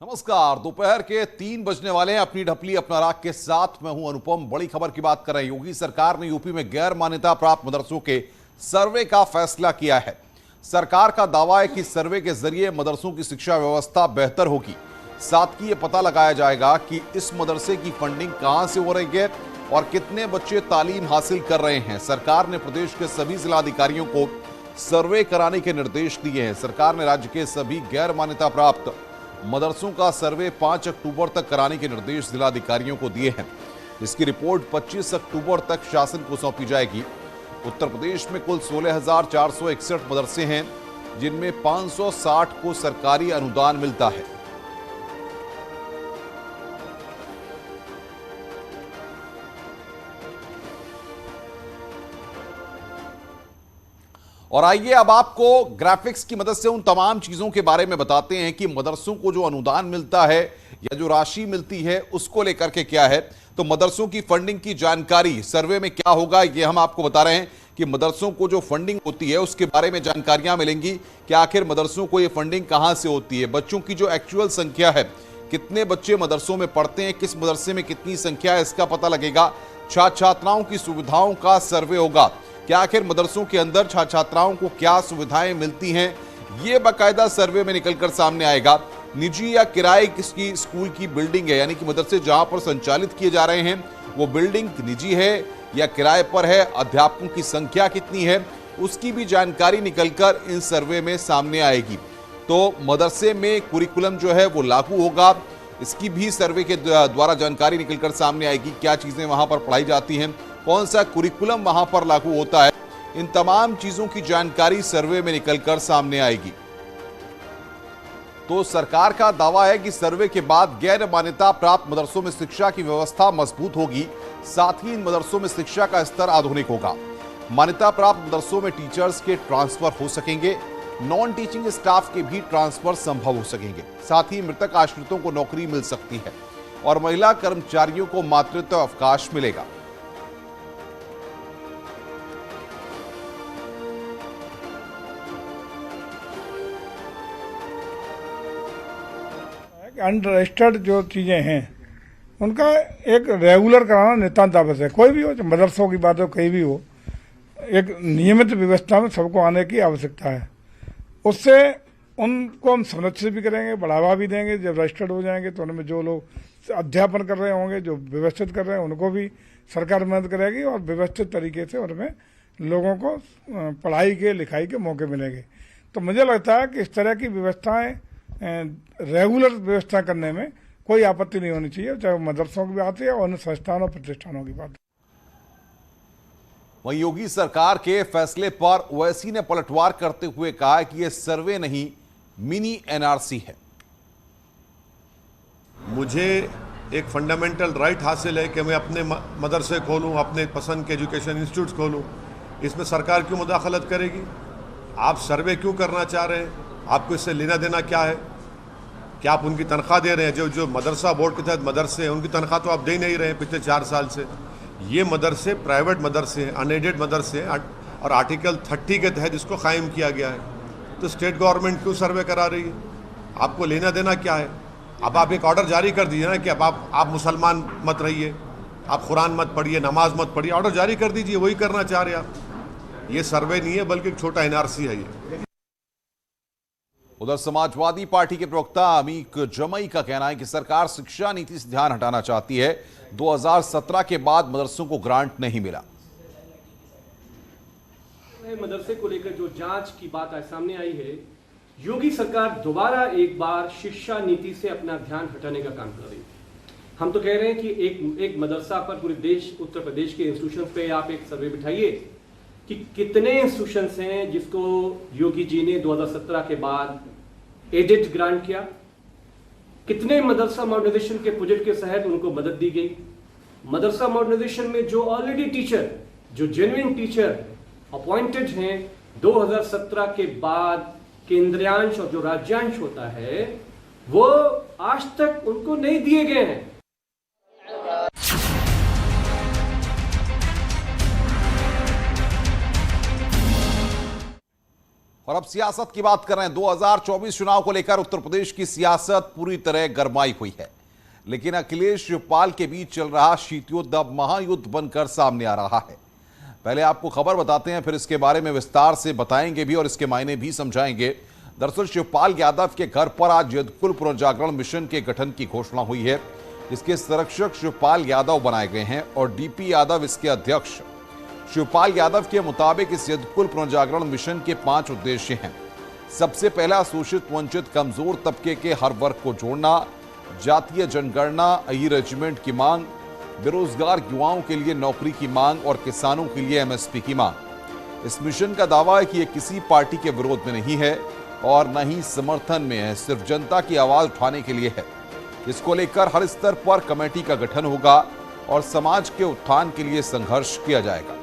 नमस्कार। दोपहर के 3 बजने वाले हैं। अपनी ढपली अपना राग के साथ मैं हूं अनुपम। बड़ी खबर की बात कर रहे हैं। योगी सरकार ने यूपी में गैर मान्यता प्राप्त मदरसों के सर्वे का फैसला किया है। सरकार का दावा है कि सर्वे के जरिए मदरसों की शिक्षा व्यवस्था बेहतर होगी। साथ ही यह पता लगाया जाएगा कि इस मदरसे की फंडिंग कहां से हो रही है और कितने बच्चे तालीम हासिल कर रहे हैं। सरकार ने प्रदेश के सभी जिलाधिकारियों को सर्वे कराने के निर्देश दिए हैं। सरकार ने राज्य के सभी गैर मान्यता प्राप्त मदरसों का सर्वे 5 अक्टूबर तक कराने के निर्देश जिलाधिकारियों को दिए हैं। इसकी रिपोर्ट 25 अक्टूबर तक शासन को सौंपी जाएगी। उत्तर प्रदेश में कुल 16,461 मदरसे हैं, जिनमें 560 को सरकारी अनुदान मिलता है। और आइए अब आपको ग्राफिक्स की मदद से उन तमाम चीजों के बारे में बताते हैं कि मदरसों को जो अनुदान मिलता है या जो राशि मिलती है उसको लेकर के क्या है। तो मदरसों की फंडिंग की जानकारी सर्वे में क्या होगा, ये हम आपको बता रहे हैं कि मदरसों को जो फंडिंग होती है उसके बारे में जानकारियां मिलेंगी कि आखिर मदरसों को ये फंडिंग कहां से होती है। बच्चों की जो एक्चुअल संख्या है, कितने बच्चे मदरसों में पढ़ते हैं, किस मदरसे में कितनी संख्या है, इसका पता लगेगा। छात्र छात्राओं की सुविधाओं का सर्वे होगा कि आखिर मदरसों के अंदर छात्र छात्राओं को क्या सुविधाएं मिलती हैं, ये बाकायदा सर्वे में निकलकर सामने आएगा। निजी या किराए की स्कूल की बिल्डिंग है, यानी कि मदरसे जहां पर संचालित किए जा रहे हैं वो बिल्डिंग निजी है या किराए पर है, अध्यापकों की संख्या कितनी है, उसकी भी जानकारी निकलकर इन सर्वे में सामने आएगी। तो मदरसे में कुरिकुलम जो है वो लागू होगा, इसकी भी सर्वे के द्वारा जानकारी निकलकर सामने आएगी। क्या चीजें वहां पर पढ़ाई जाती हैं, कौन सा कुरिकुलम वहां पर लागू होता है, इन तमाम चीजों की जानकारी सर्वे में निकलकर सामने आएगी। तो सरकार का दावा है कि सर्वे के बाद गैर मान्यता प्राप्त मदरसों में शिक्षा की व्यवस्था मजबूत होगी। साथ ही इन मदरसों में शिक्षा का स्तर आधुनिक होगा। मान्यता प्राप्त मदरसों में टीचर्स के ट्रांसफर हो सकेंगे, नॉन टीचिंग स्टाफ के भी ट्रांसफर संभव हो सकेंगे। साथ ही मृतक आश्रितों को नौकरी मिल सकती है और महिला कर्मचारियों को मातृत्व अवकाश मिलेगा। अनरजिस्टर्ड जो चीज़ें हैं उनका एक रेगुलर कराना नितांत आवश्यक है। कोई भी हो, मदरसों की बात हो, कहीं भी हो, एक नियमित व्यवस्था में सबको आने की आवश्यकता है। उससे उनको हम संरक्षित भी करेंगे, बढ़ावा भी देंगे। जब रजिस्टर्ड हो जाएंगे तो उनमें जो लोग अध्यापन कर रहे होंगे, जो व्यवस्थित कर रहे हैं, उनको भी सरकार मदद करेगी और व्यवस्थित तरीके से उनमें लोगों को पढ़ाई के लिखाई के मौके मिलेंगे। तो मुझे लगता है कि इस तरह की व्यवस्थाएं रेगुलर व्यवस्था करने में कोई आपत्ति नहीं होनी चाहिए, चाहे मदरसों की बात है और अन्य संस्थानों प्रतिष्ठानों की बात है। वहीं योगी सरकार के फैसले पर ओवैसी ने पलटवार करते हुए कहा कि यह सर्वे नहीं, मिनी एनआरसी है। मुझे एक फंडामेंटल राइट हासिल है कि मैं अपने मदरसे खोलूं, अपने पसंद के एजुकेशन इंस्टीट्यूट खोलूं। इसमें सरकार क्यों मुदाखलत करेगी? आप सर्वे क्यों करना चाह रहे हैं? आपको इससे लेना देना क्या है? क्या आप उनकी तनख्वाह दे रहे हैं? जो मदरसा बोर्ड के तहत मदरसे हैं उनकी तनख्वाह तो आप दे नहीं रहे हैं पिछले 4 साल से। ये मदरसे प्राइवेट मदरसे हैं, अनएडेड मदरसे हैं और आर्टिकल 30 के तहत इसको कायम किया गया है। तो स्टेट गवर्नमेंट क्यों सर्वे करा रही है? आपको लेना देना क्या है? अब आप एक ऑर्डर जारी कर दीजिए ना कि अब आप मुसलमान मत रहिए, आप कुरान मत पढ़िए, नमाज मत पढ़िए। ऑर्डर जारी कर दीजिए, वही करना चाह रहे आप। ये सर्वे नहीं है बल्कि एक छोटा एनआरसी है ये। उधर समाजवादी पार्टी के प्रवक्ता अमीक जमई का कहना है कि सरकार शिक्षा नीति से ध्यान हटाना चाहती है। 2017 के बाद मदरसों को ग्रांट नहीं मिला। मदरसे को लेकर जो जांच की बात आज सामने आई है, योगी सरकार दोबारा एक बार शिक्षा नीति से अपना ध्यान हटाने का काम कर रही है। हम तो कह रहे हैं कि एक मदरसा पर पूरे देश, उत्तर प्रदेश के इंस्टीट्यूशन पे आप एक सर्वे बिठाइए कि कितने इंस्टीट्यूशंस हैं जिसको योगी जी ने 2017 के बाद एडेड ग्रांट किया, कितने मदरसा मॉडर्नाइजेशन के प्रोजेक्ट के तहत उनको मदद दी गई। मदरसा मॉडर्नाइजेशन में जो ऑलरेडी टीचर, जो जेन्युइन टीचर अपॉइंटेड हैं, 2017 के बाद केंद्रीयांश और जो राज्यांश होता है वो आज तक उनको नहीं दिए गए हैं। और अब सियासत की बात कर रहे हैं। 2024 चुनाव को लेकर उत्तर प्रदेश की सियासत पूरी तरह गरमाई हुई है, लेकिन अखिलेश शिवपाल के बीच चल रहा शीतयुद्ध अब महायुद्ध बनकर सामने आ रहा है। पहले आपको खबर बताते हैं, फिर इसके बारे में विस्तार से बताएंगे भी और इसके मायने भी समझाएंगे। दरअसल शिवपाल यादव के घर पर आज यदकुल पुनर्जागरण मिशन के गठन की घोषणा हुई है। इसके संरक्षक शिवपाल यादव बनाए गए हैं और डीपी यादव इसके अध्यक्ष। शिवपाल यादव के मुताबिक इस यदकुल पुनर्जागरण मिशन के 5 उद्देश्य हैं। सबसे पहला शोषित वंचित कमजोर तबके के हर वर्ग को जोड़ना, जातीय जनगणना, ई रेजिमेंट की मांग, बेरोजगार युवाओं के लिए नौकरी की मांग और किसानों के लिए एमएसपी की मांग। इस मिशन का दावा है कि यह किसी पार्टी के विरोध में नहीं है और न ही समर्थन में है, सिर्फ जनता की आवाज उठाने के लिए है। इसको लेकर हर स्तर पर कमेटी का गठन होगा और समाज के उत्थान के लिए संघर्ष किया जाएगा।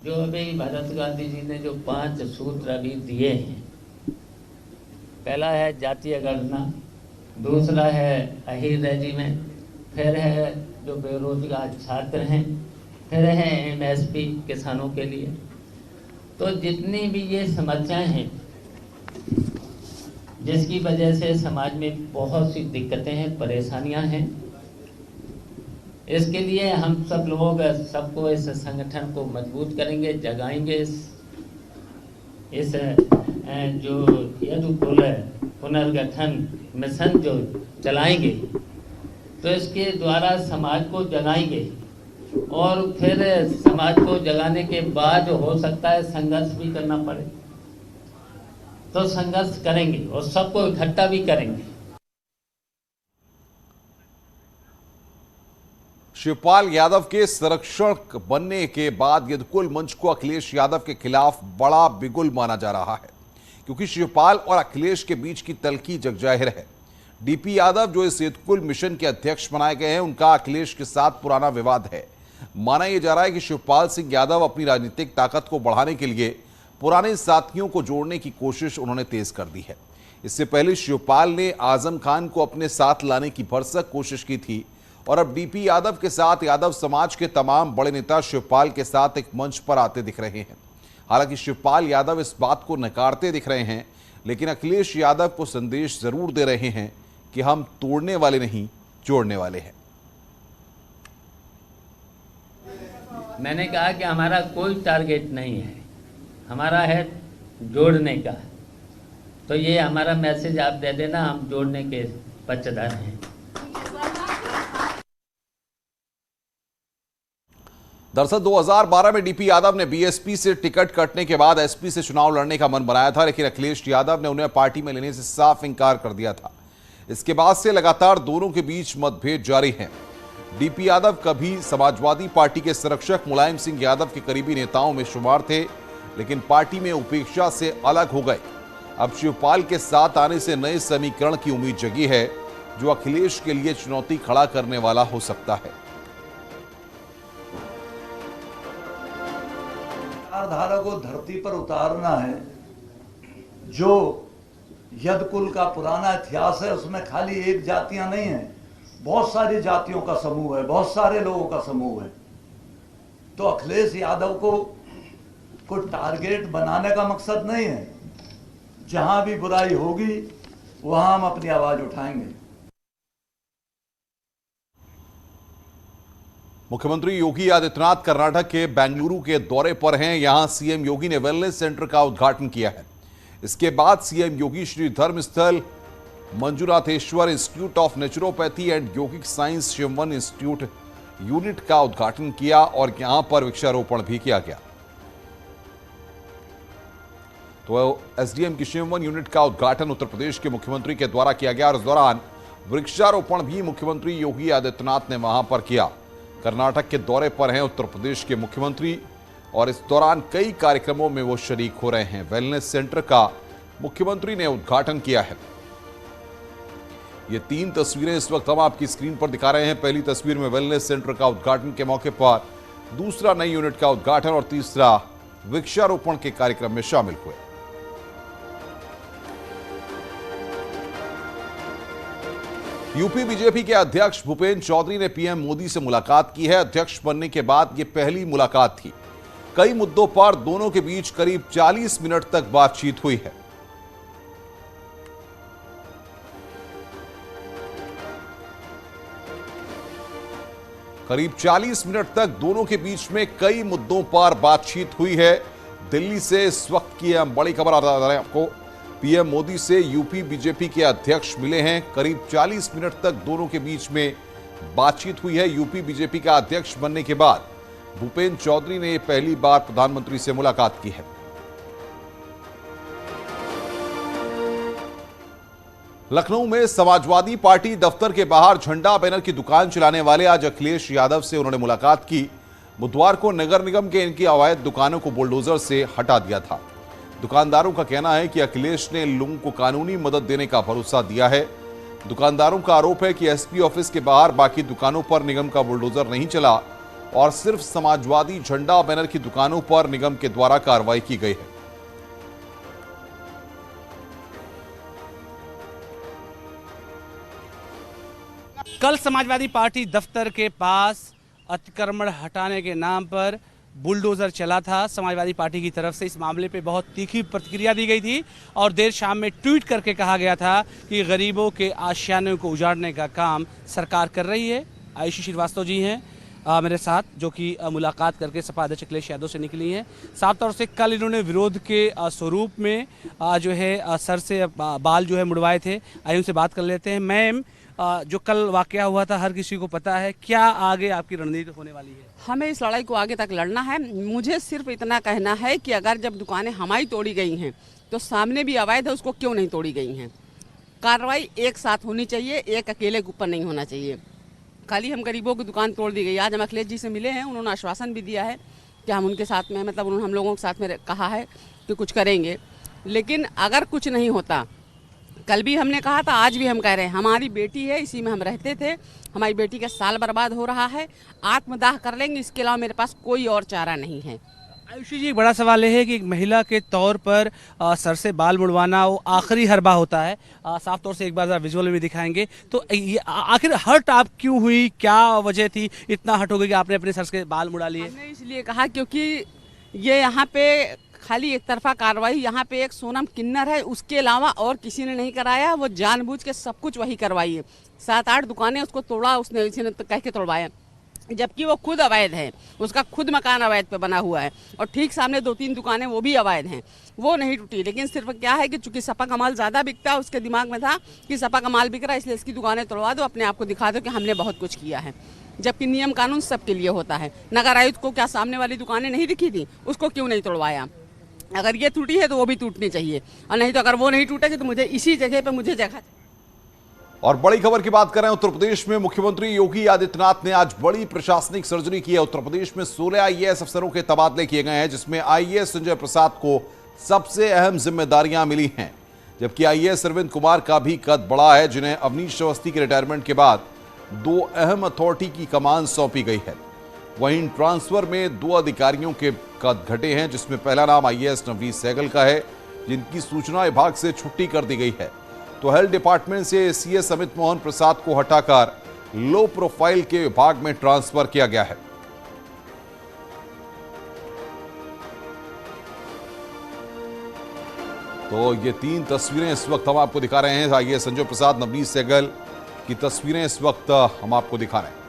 जो अभी भारत गांधी जी ने जो 5 सूत्र अभी दिए हैं, पहला है जातीय गणना, दूसरा है अहीर रेजिमेंट, फिर है जो बेरोजगार छात्र हैं, फिर है एमएसपी किसानों के लिए। तो जितनी भी ये समस्याएं हैं जिसकी वजह से समाज में बहुत सी दिक्कतें हैं, परेशानियां हैं, इसके लिए हम सब लोग सबको इस संगठन को मजबूत करेंगे, जगाएंगे। इस जो यदकुल पुनर्गठन मिशन जो चलाएंगे तो इसके द्वारा समाज को जगाएंगे और फिर समाज को जगाने के बाद हो सकता है संघर्ष भी करना पड़े तो संघर्ष करेंगे और सबको इकट्ठा भी करेंगे। शिवपाल यादव के संरक्षक बनने के बाद यदकुल मंच को अखिलेश यादव के खिलाफ बड़ा बिगुल माना जा रहा है, क्योंकि शिवपाल और अखिलेश के बीच की तल्खी जगजाहिर है। डीपी यादव जो इस यदकुल मिशन के अध्यक्ष बनाए गए हैं, उनका अखिलेश के साथ पुराना विवाद है। माना यह जा रहा है कि शिवपाल सिंह यादव अपनी राजनीतिक ताकत को बढ़ाने के लिए पुराने साथियों को जोड़ने की कोशिश उन्होंने तेज कर दी है। इससे पहले शिवपाल ने आजम खान को अपने साथ लाने की भरसक कोशिश की थी और अब डीपी यादव के साथ यादव समाज के तमाम बड़े नेता शिवपाल के साथ एक मंच पर आते दिख रहे हैं। हालांकि शिवपाल यादव इस बात को नकारते दिख रहे हैं, लेकिन अखिलेश यादव को संदेश जरूर दे रहे हैं कि हम तोड़ने वाले नहीं, जोड़ने वाले हैं। मैंने कहा कि हमारा कोई टारगेट नहीं है, हमारा है जोड़ने का। तो ये हमारा मैसेज आप दे देना, हम जोड़ने के पक्षधर हैं। दरअसल 2012 में डीपी यादव ने बीएसपी से टिकट कटने के बाद एसपी से चुनाव लड़ने का मन बनाया था, लेकिन अखिलेश यादव ने उन्हें पार्टी में लेने से साफ इंकार कर दिया था। इसके बाद से लगातार दोनों के बीच मतभेद जारी हैं। डीपी यादव कभी समाजवादी पार्टी के संरक्षक मुलायम सिंह यादव के करीबी नेताओं में शुमार थे, लेकिन पार्टी में उपेक्षा से अलग हो गए। अब शिवपाल के साथ आने से नए समीकरण की उम्मीद जगी है, जो अखिलेश के लिए चुनौती खड़ा करने वाला हो सकता है। धारा को धरती पर उतारना है। जो यदकुल का पुराना इतिहास है उसमें खाली एक जातियां नहीं है, बहुत सारी जातियों का समूह है, बहुत सारे लोगों का समूह है। तो अखिलेश यादव को टारगेट बनाने का मकसद नहीं है। जहां भी बुराई होगी वहां हम अपनी आवाज उठाएंगे। मुख्यमंत्री योगी आदित्यनाथ कर्नाटक के बेंगलुरु के दौरे पर हैं। यहां सीएम योगी ने वेलनेस सेंटर का उद्घाटन किया है। इसके बाद सीएम योगी श्री धर्मस्थल Manjunatheshwara institute of naturopathy and यौगिक साइंस शिववन इंस्टीट्यूट यूनिट का उद्घाटन किया और यहां पर वृक्षारोपण भी किया गया। तो एसडीएम की शिववन यूनिट का उद्घाटन उत्तर प्रदेश के मुख्यमंत्री के द्वारा किया गया और इस दौरान वृक्षारोपण भी मुख्यमंत्री योगी आदित्यनाथ ने वहां पर किया। कर्नाटक के दौरे पर हैं उत्तर प्रदेश के मुख्यमंत्री और इस दौरान कई कार्यक्रमों में वो शरीक हो रहे हैं। वेलनेस सेंटर का मुख्यमंत्री ने उद्घाटन किया है। ये 3 तस्वीरें इस वक्त हम आपकी स्क्रीन पर दिखा रहे हैं। पहली तस्वीर में वेलनेस सेंटर का उद्घाटन के मौके पर, दूसरा नई यूनिट का उद्घाटन और तीसरा वृक्षारोपण के कार्यक्रम में शामिल हुए। यूपी बीजेपी के अध्यक्ष भूपेंद्र चौधरी ने पीएम मोदी से मुलाकात की है। अध्यक्ष बनने के बाद यह पहली मुलाकात थी। कई मुद्दों पर दोनों के बीच करीब 40 मिनट तक बातचीत हुई है। करीब 40 मिनट तक दोनों के बीच में कई मुद्दों पर बातचीत हुई है। दिल्ली से इस वक्त की बड़ी खबर आ रही है आपको। पीएम मोदी से यूपी बीजेपी के अध्यक्ष मिले हैं। करीब 40 मिनट तक दोनों के बीच में बातचीत हुई है। यूपी बीजेपी का अध्यक्ष बनने के बाद भूपेंद्र चौधरी ने पहली बार प्रधानमंत्री से मुलाकात की है। लखनऊ में समाजवादी पार्टी दफ्तर के बाहर झंडा बैनर की दुकान चलाने वाले आज अखिलेश यादव से उन्होंने मुलाकात की। बुधवार को नगर निगम के इनकी अवैध दुकानों को बुलडोजर से हटा दिया था। दुकानदारों का कहना है कि अखिलेश ने लोगों को कानूनी मदद देने का भरोसा दिया है। दुकानदारों का आरोप है कि एसपी ऑफिस के बाहर बाकी दुकानों पर निगम का बुलडोजर नहीं चला और सिर्फ समाजवादी झंडा बैनर की दुकानों पर निगम के द्वारा कार्रवाई की गई है। कल समाजवादी पार्टी दफ्तर के पास अतिक्रमण हटाने के नाम पर बुलडोजर चला था। समाजवादी पार्टी की तरफ से इस मामले पे बहुत तीखी प्रतिक्रिया दी गई थी और देर शाम में ट्वीट करके कहा गया था कि गरीबों के आशियानों को उजाड़ने का काम सरकार कर रही है। आयुषी श्रीवास्तव जी हैं मेरे साथ, जो कि मुलाकात करके सपा अध्यक्ष अखिलेश यादव से निकली हैं। साफ तौर से कल इन्होंने विरोध के स्वरूप में जो है सर से बाल जो है मुड़वाए थे। आइए उनसे बात कर लेते हैं। मैम, जो कल वाकया हुआ था हर किसी को पता है, क्या आगे आपकी रणनीति होने वाली है? हमें इस लड़ाई को आगे तक लड़ना है। मुझे सिर्फ इतना कहना है कि अगर जब दुकानें हमारी तोड़ी गई हैं तो सामने भी अवैध है, उसको क्यों नहीं तोड़ी गई हैं? कार्रवाई एक साथ होनी चाहिए, एक अकेले के ऊपर नहीं होना चाहिए। खाली हम गरीबों की दुकान तोड़ दी गई। आज हम अखिलेश जी से मिले हैं, उन्होंने आश्वासन भी दिया है कि हम उनके साथ में, मतलब उन्होंने हम लोगों के साथ में कहा है कि कुछ करेंगे। लेकिन अगर कुछ नहीं होता, कल भी हमने कहा था, आज भी हम कह रहे हैं, हमारी बेटी है, इसी में हम रहते थे, हमारी बेटी का साल बर्बाद हो रहा है, आत्मदाह कर लेंगे, इसके अलावा मेरे पास कोई और चारा नहीं है। आयुषी जी, एक बड़ा सवाल है कि एक महिला के तौर पर सर से बाल मुड़वाना वो आखिरी हरबा होता है। साफ तौर से एक बार विजुअल में दिखाएंगे तो ये आखिर हर्ट आप क्यों हुई, क्या वजह थी इतना हर्ट हो गई कि आपने अपने सर के बाल मुड़ा लिए? हमने इसलिए कहा क्योंकि ये यहाँ पे खाली एक तरफा कार्रवाई, यहाँ पे एक सोनम किन्नर है, उसके अलावा और किसी ने नहीं कराया। वो जानबूझ के सब कुछ वही करवाई है। 7-8 दुकानें उसको तोड़ा, उसने इसी ने कह के तोड़वाया, जबकि वो खुद अवैध है। उसका खुद मकान अवैध पे बना हुआ है और ठीक सामने 2-3 दुकानें वो भी अवैध हैं, वो नहीं टूटी। लेकिन सिर्फ क्या है कि चूंकि सपा का माल ज़्यादा बिकता है, उसके दिमाग में था कि सपा का माल बिक रहा है, इसलिए इसकी दुकानें तोड़वा दो, अपने आप को दिखा दो कि हमने बहुत कुछ किया है। जबकि नियम कानून सबके लिए होता है। नगर आयुक्त को क्या सामने वाली दुकानें नहीं दिखी थी? उसको क्यों नहीं तोड़वाया? अगर ये टूटी है तो वो भी टूटनी चाहिए, और नहीं तो अगर वो नहीं टूटेगी तो मुझे इसी जगह पे मुझे जगह। और बड़ी खबर की बात करें, उत्तर प्रदेश में मुख्यमंत्री योगी आदित्यनाथ ने आज बड़ी प्रशासनिक सर्जरी की है। उत्तर प्रदेश में 16 आईएएस अफसरों के तबादले किए गए हैं, जिसमें आईएएस संजय प्रसाद को सबसे अहम जिम्मेदारियां मिली हैं, जबकि आईएएस अरविंद कुमार का भी कद बढ़ा है, जिन्हें अवनीश अवस्थी के रिटायरमेंट के बाद 2 अहम अथॉरिटी की कमान सौंपी गई है। वहीं ट्रांसफर में 2 अधिकारियों के कद घटे हैं, जिसमें पहला नाम आईएएस नवनीत सहगल का है, जिनकी सूचना विभाग से छुट्टी कर दी गई है। तो हेल्थ डिपार्टमेंट से सीएस अमित मोहन प्रसाद को हटाकर लो प्रोफाइल के विभाग में ट्रांसफर किया गया है। तो ये 3 तस्वीरें इस वक्त हम आपको दिखा रहे हैं। आईएएस संजय प्रसाद, नवनीत सहगल की तस्वीरें इस वक्त हम आपको दिखा रहे हैं।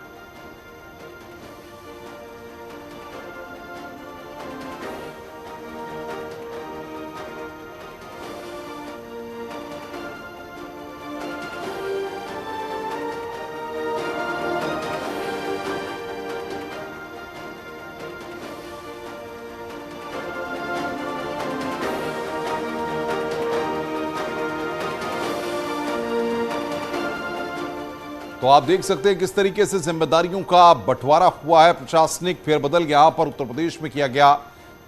तो आप देख सकते हैं किस तरीके से जिम्मेदारियों का बंटवारा हुआ है। प्रशासनिक फेरबदल यहां पर उत्तर प्रदेश में किया गया,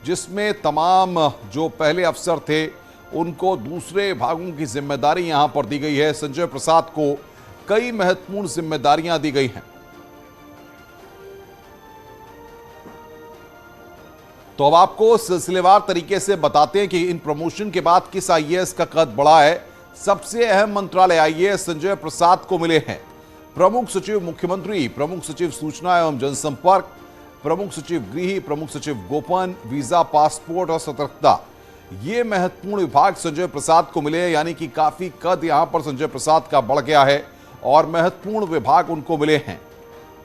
जिसमें तमाम जो पहले अफसर थे उनको दूसरे विभागों की जिम्मेदारी यहां पर दी गई है। संजय प्रसाद को कई महत्वपूर्ण जिम्मेदारियां दी गई हैं। तो अब आपको सिलसिलेवार तरीके से बताते हैं कि इन प्रमोशन के बाद किस आईएएस का कद बढ़ा है। सबसे अहम मंत्रालय आईएएस संजय प्रसाद को मिले हैं। प्रमुख सचिव मुख्यमंत्री, प्रमुख सचिव सूचना एवं जनसंपर्क, प्रमुख सचिव गृह, प्रमुख सचिव गोपन, वीजा, पासपोर्ट और सतर्कता, ये महत्वपूर्ण विभाग संजय प्रसाद को मिले हैं। यानी कि काफी कद यहां पर संजय प्रसाद का बढ़ गया है और महत्वपूर्ण विभाग उनको मिले हैं।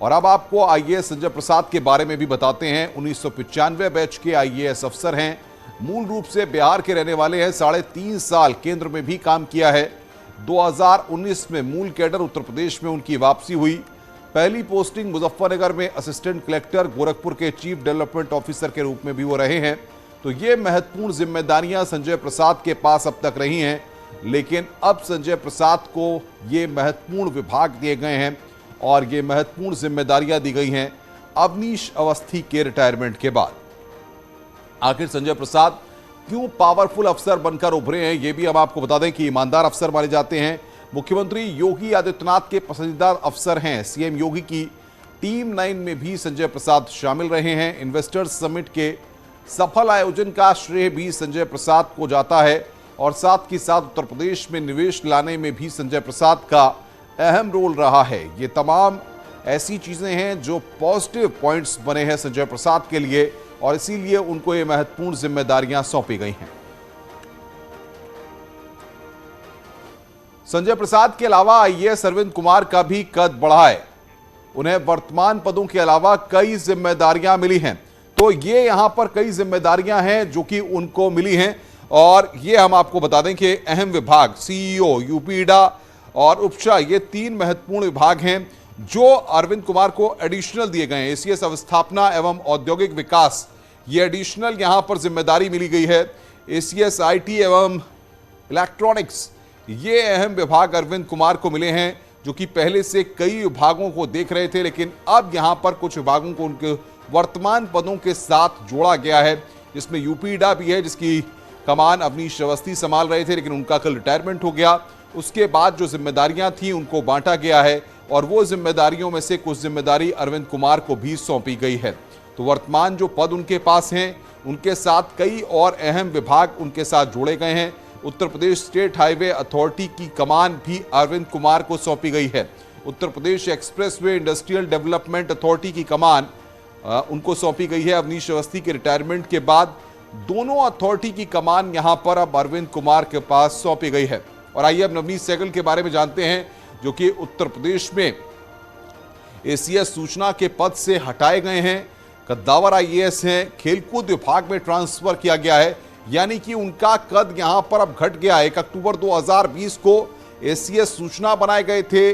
और अब आपको आईएएस संजय प्रसाद के बारे में भी बताते हैं। 1995 बैच के आईएएस अफसर हैं, मूल रूप से बिहार के रहने वाले हैं। 3.5 साल केंद्र में भी काम किया है। 2019 में मूल कैडर उत्तर प्रदेश में उनकी वापसी हुई। पहली पोस्टिंग मुजफ्फरनगर में असिस्टेंट कलेक्टर, गोरखपुर के चीफ डेवलपमेंट ऑफिसर के रूप में भी वो रहे हैं। तो ये महत्वपूर्ण जिम्मेदारियां संजय प्रसाद के पास अब तक रही हैं, लेकिन अब संजय प्रसाद को ये महत्वपूर्ण विभाग दिए गए हैं और ये महत्वपूर्ण जिम्मेदारियां दी गई हैं अवनीश अवस्थी के रिटायरमेंट के बाद। आखिर संजय प्रसाद क्यों पावरफुल अफसर बनकर उभरे हैं, ये भी हम आपको बता दें कि ईमानदार अफसर माने जाते हैं। मुख्यमंत्री योगी आदित्यनाथ के पसंदीदा अफसर हैं। सीएम योगी की टीम 9 में भी संजय प्रसाद शामिल रहे हैं। इन्वेस्टर्स समिट के सफल आयोजन का श्रेय भी संजय प्रसाद को जाता है और साथ ही साथ उत्तर प्रदेश में निवेश लाने में भी संजय प्रसाद का अहम रोल रहा है। ये तमाम ऐसी चीजें हैं जो पॉजिटिव पॉइंट्स बने हैं संजय प्रसाद के लिए और इसीलिए उनको ये महत्वपूर्ण जिम्मेदारियां सौंपी गई हैं। संजय प्रसाद के अलावा आईएएस अरविंद कुमार का भी कद बढ़ा है। उन्हें वर्तमान पदों के अलावा कई जिम्मेदारियां मिली हैं। तो ये यहां पर कई जिम्मेदारियां हैं जो कि उनको मिली हैं और ये हम आपको बता दें कि अहम विभाग सीईओ, यूपीडा और उपशा, ये 3 महत्वपूर्ण विभाग हैं जो अरविंद कुमार को एडिशनल दिए गए हैं। एसीएस अवस्थापना एवं औद्योगिक विकास, ये एडिशनल यहां पर जिम्मेदारी मिली गई है। एसीएस आईटी एवं इलेक्ट्रॉनिक्स, ये अहम विभाग अरविंद कुमार को मिले हैं जो कि पहले से कई विभागों को देख रहे थे, लेकिन अब यहां पर कुछ विभागों को उनके वर्तमान पदों के साथ जोड़ा गया है, जिसमें यूपीडा भी है जिसकी कमान अवनीश अवस्थी संभाल रहे थे, लेकिन उनका कल रिटायरमेंट हो गया। उसके बाद जो जिम्मेदारियां थी उनको बांटा गया है और वो जिम्मेदारियों में से कुछ जिम्मेदारी अरविंद कुमार को भी सौंपी गई है। तो वर्तमान जो पद उनके पास हैं उनके साथ कई और अहम विभाग उनके साथ जोड़े गए हैं। Uttar Pradesh state highway authority की कमान भी अरविंद कुमार को सौंपी गई है। Uttar Pradesh expressway industrial development authority की कमान उनको सौंपी गई है। अवनीश अवस्थी के रिटायरमेंट के बाद दोनों अथॉरिटी की कमान यहां पर अब अरविंद कुमार के पास सौंपी गई है। और आइए अब नवनीत सहगल के बारे में जानते हैं जो कि उत्तर प्रदेश में एसीएस सूचना के पद से हटाए गए हैं। कद्दावर आईएएस हैं, खेलकूद विभाग में ट्रांसफर किया गया है, यानी कि उनका कद यहां पर अब घट गया है। 1 अक्टूबर 2020 को एसीएस सूचना बनाए गए थे,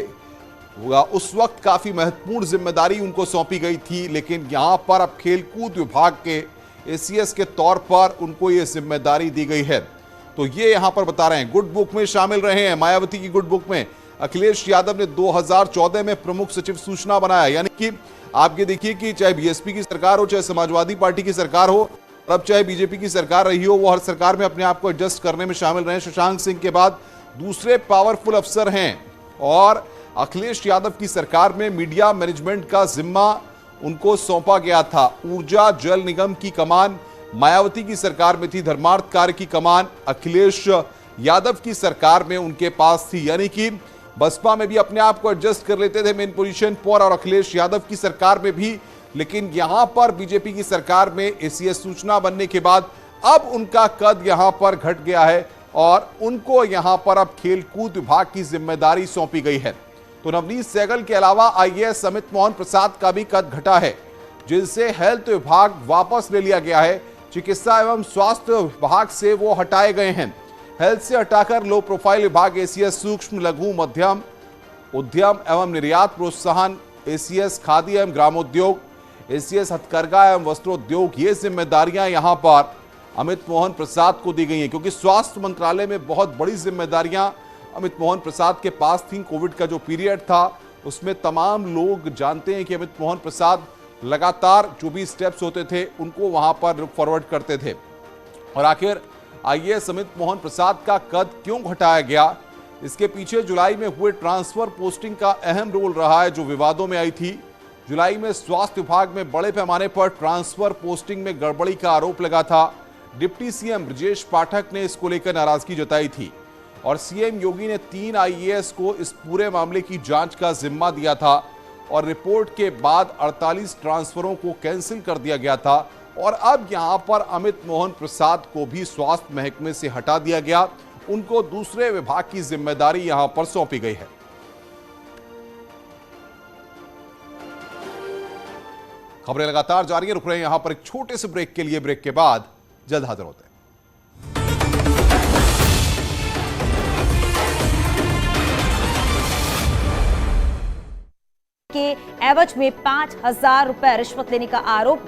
उस वक्त काफी महत्वपूर्ण जिम्मेदारी उनको सौंपी गई थी, लेकिन यहां पर अब खेलकूद विभाग के एसीएस के तौर पर उनको यह जिम्मेदारी दी गई है। तो ये यहां पर बता रहे हैं गुड बुक में शामिल रहे हैं। मायावती की गुड बुक में अखिलेश यादव ने 2014 में प्रमुख सचिव सूचना बनाया। यानी कि आप ये देखिए कि चाहे बीएसपी की सरकार हो, चाहे समाजवादी पार्टी की सरकार हो, अब चाहे बीजेपी की सरकार रही हो, वो हर सरकार में अपने आप को एडजस्ट करने में शामिल रहे। शशांक सिंह के बाद दूसरे पावरफुल अफसर हैं और अखिलेश यादव की सरकार में मीडिया मैनेजमेंट का जिम्मा उनको सौंपा गया था। ऊर्जा जल निगम की कमान मायावती की सरकार में थी। धर्मार्थ कार्य की कमान अखिलेश यादव की सरकार में उनके पास थी। यानी कि बसपा में भी अपने आप को एडजस्ट कर लेते थे मेन पोजीशन पर और अखिलेश यादव की सरकार में भी, लेकिन यहां पर बीजेपी की सरकार में एसीएस सूचना बनने के बाद अब उनका कद यहां पर घट गया है और उनको यहां पर अब खेलकूद विभाग की जिम्मेदारी सौंपी गई है। तो नवनीत सहगल के अलावा आईएएस अमित मोहन प्रसाद का भी कद घटा है, जिनसे हेल्थ विभाग वापस ले लिया गया है। चिकित्सा एवं स्वास्थ्य विभाग से वो हटाए गए हैं। हेल्थ से हटाकर लो प्रोफाइल विभाग एसीएस सूक्ष्म लघु मध्यम उद्यम एवं निर्यात प्रोत्साहन, एसीएस खादी एवं ग्रामोद्योग, एसीएस हथकरघा एवं वस्त्रोद्योग, ये जिम्मेदारियां यहां पर अमित मोहन प्रसाद को दी गई हैं, क्योंकि स्वास्थ्य मंत्रालय में बहुत बड़ी जिम्मेदारियां अमित मोहन प्रसाद के पास थी। कोविड का जो पीरियड था उसमें तमाम लोग जानते हैं कि अमित मोहन प्रसाद लगातार जो भी स्टेप्स होते थे उनको वहां पर लुक फॉरवर्ड करते थे। और आखिर आईएएस अमित मोहन प्रसाद का कद क्यों घटाया गया, इसके पीछे जुलाई में हुए ट्रांसफर पोस्टिंग का अहम रोल रहा है, जो विवादों में आई थी। जुलाई में स्वास्थ्य विभाग में बड़े पैमाने पर ट्रांसफर पोस्टिंग में गड़बड़ी का आरोप लगा था। डिप्टी सीएम ब्रजेश पाठक ने इसको लेकर नाराजगी जताई थी और सीएम योगी ने 3 आईएएस को इस पूरे मामले की जांच का जिम्मा दिया था और रिपोर्ट के बाद 48 ट्रांसफरों को कैंसिल कर दिया गया था और अब यहां पर अमित मोहन प्रसाद को भी स्वास्थ्य महकमे से हटा दिया गया। उनको दूसरे विभाग की जिम्मेदारी यहां पर सौंपी गई है। खबरें लगातार जारी है, रुक रहे हैं यहां पर एक छोटे से ब्रेक के लिए। ब्रेक के बाद जल्द हाजिर होते हैं। के एवज में 5,000 रुपए रिश्वत लेने का आरोप